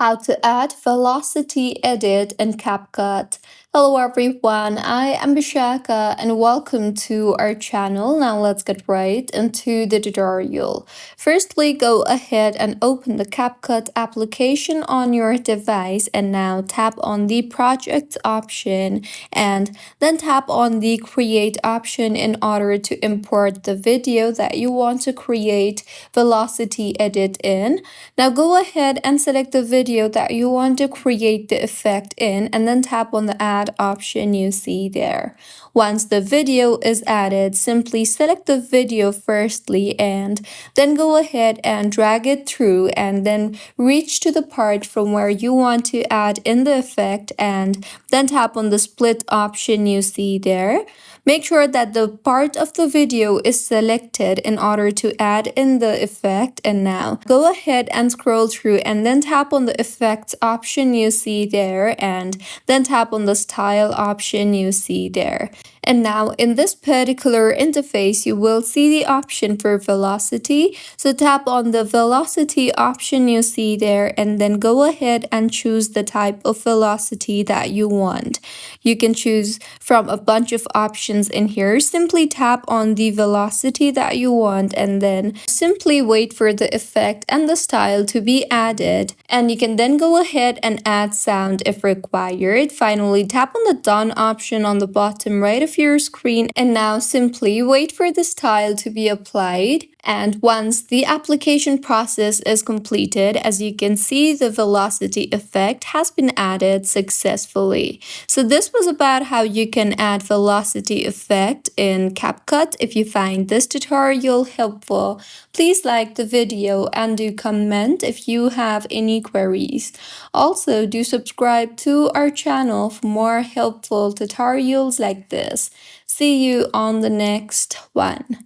How to add velocity edit in CapCut. Hello everyone, I am Bishaka and welcome to our channel. Now let's get right into the tutorial. Firstly, go ahead and open the CapCut application on your device and now tap on the project option and then tap on the create option in order to import the video that you want to create velocity edit in. Now go ahead and select the video that you want to create the effect in and then tap on the add option you see there. Once the video is added, simply select the video firstly and then go ahead and drag it through and then reach to the part from where you want to add in the effect and then tap on the split option you see there. Make sure that the part of the video is selected in order to add in the effect, and now go ahead and scroll through and then tap on the effects option you see there and then tap on the style option you see there. And now in this particular interface, you will see the option for velocity. So tap on the velocity option you see there and then go ahead and choose the type of velocity that you want. You can choose from a bunch of options in here. Simply tap on the velocity that you want and then simply wait for the effect and the style to be added. And you can then go ahead and add sound if required. Finally, tap on the done option on the bottom right of your screen and now simply wait for the style to be applied. And once the application process is completed, as you can see, the velocity effect has been added successfully. So this was about how you can add velocity effect in CapCut. If you find this tutorial helpful, please like the video and do comment if you have any queries. Also, do subscribe to our channel for more helpful tutorials like this. See you on the next one.